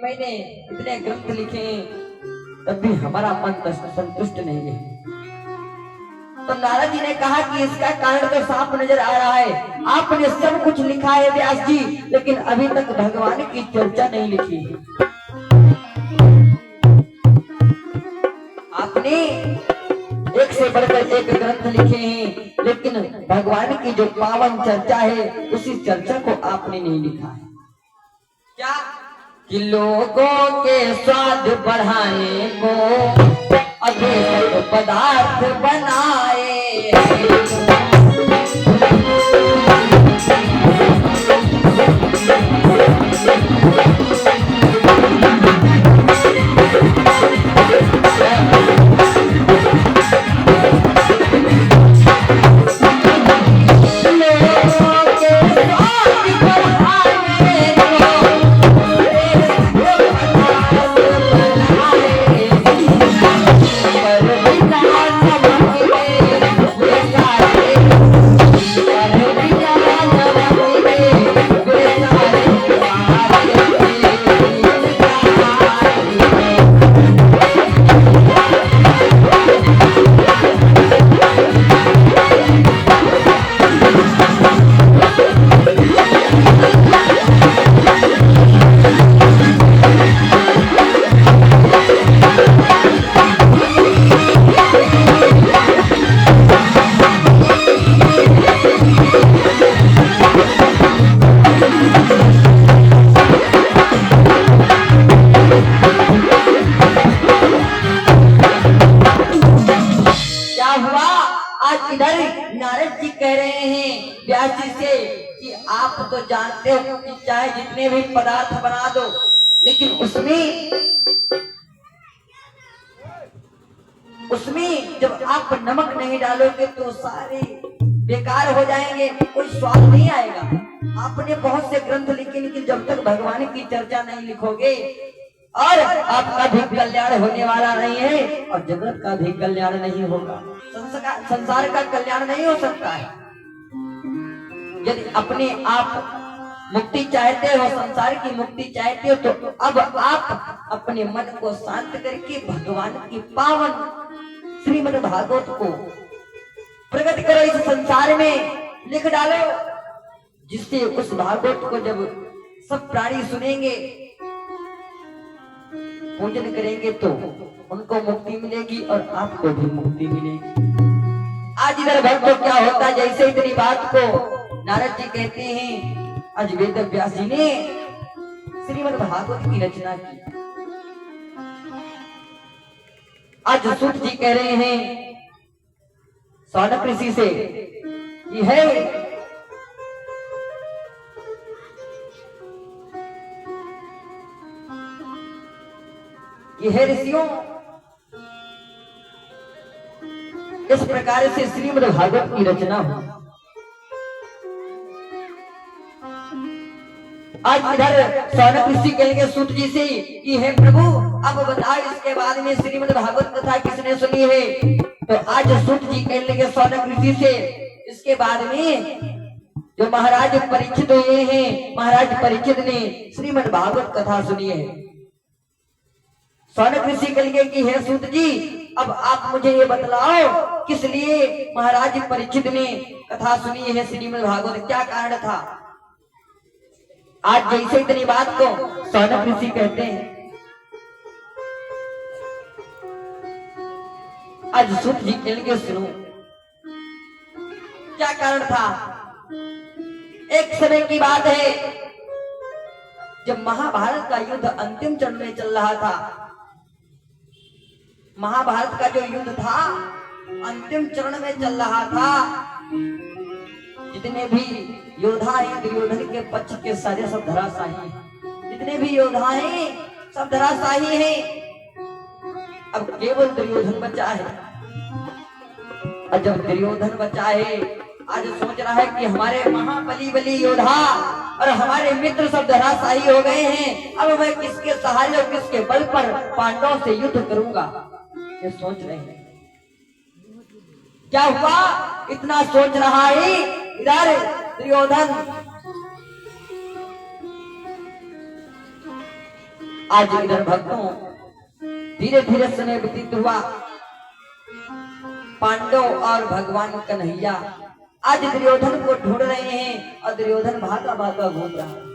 मैंने इतने ग्रंथ लिखे तब भी हमारा मन संतुष्ट नहीं है। तो नारद जी ने कहा कि इसका कारण तो साफ नजर आ रहा है। आपने सब कुछ लिखा है व्यास जी, लेकिन अभी तक भगवान की चर्चा नहीं लिखी है। आपने एक से बढ़कर एक ग्रंथ लिखे हैं, लेकिन भगवान की जो पावन चर्चा है उसी चर्चा को आपने नहीं लिखा है। क्या कि लोगों के स्वाद बढ़ाने को अद्भुत पदार्थ बनाए। तो जानते हो कि चाहे जितने भी पदार्थ बना दो, लेकिन उसमें जब आप नमक नहीं डालोगे तो सारे बेकार हो जाएंगे, कोई स्वाद नहीं आएगा। आपने बहुत से ग्रंथ लिखे, लेकिन जब तक भगवान की चर्चा नहीं लिखोगे और आपका भी कल्याण होने वाला नहीं है और जगत का भी कल्याण नहीं होगा, संसार का कल्याण नहीं हो सकता है। यदि अपने आप मुक्ति चाहते हो, संसार की मुक्ति चाहते हो, तो अब आप अपने मन को शांत करके भगवान की पावन श्रीमद् भागवत को प्रकट करो, इस संसार में लिख डालो, जिससे उस भागवत को जब सब प्राणी सुनेंगे, पूजन करेंगे, तो उनको मुक्ति मिलेगी और आपको भी मुक्ति मिलेगी। आज इधर भक्तों क्या होता है, जैसे इतनी बात को नारद जी कहते हैं, आज वेद व्यास जी ने श्रीमद् भागवत की रचना की। आज सूत जी कह रहे हैं सौनक ऋषि से, यह ऋषियों, इस प्रकार से श्रीमद् भागवत की रचना हो। आज इधर सौनक ऋषि कहेंगे सूत जी से कि हे प्रभु, अब बताओ इसके बाद में श्रीमद् भागवत कथा किसने सुनी है? तो आज सूत जी कहने लगे सौनक ऋषि से, इसके बाद में जो महाराज परीक्षित हुए हैं, महाराज परीक्षित ने श्रीमद् भागवत कथा सुनी है। सौनक ऋषि कहेंगे कि हे सूत जी, अब आप मुझे ये बतलाओ किस लिए महाराज परीक्षित ने कथा सुनी है श्रीमद् भागवत, क्या कारण था? आज जैसे इतनी बात को सौनक ऋषि कहते हैं, आज सूत जी के लिए सुनो क्या कारण था। एक समय की बात है, जब महाभारत का युद्ध अंतिम चरण में चल रहा था। महाभारत का जो युद्ध था अंतिम चरण में चल रहा था। जितने भी योद्धा हैं दुर्योधन के पक्ष के सारे सब धराशाही, जितने भी योद्धा हैं सब धराशाही हैं। अब केवल दुर्योधन बचा है। और जब दुर्योधन बचा है, आज सोच रहा है कि हमारे महाबली बली योद्धा और हमारे मित्र सब धराशाही हो गए हैं, अब मैं किसके सहारे और किसके बल पर पांडवों से युद्ध करूंगा, ये सोच रहे हैं। क्या हुआ, इतना सोच रहा है, इधर दुर्योधन आज इधर भक्तों धीरे धीरे समय व्यतीत हुआ। पांडव और भगवान कन्हैया आज दुर्योधन को ढूंढ रहे हैं और दुर्योधन भागा भागा घूम रहा है।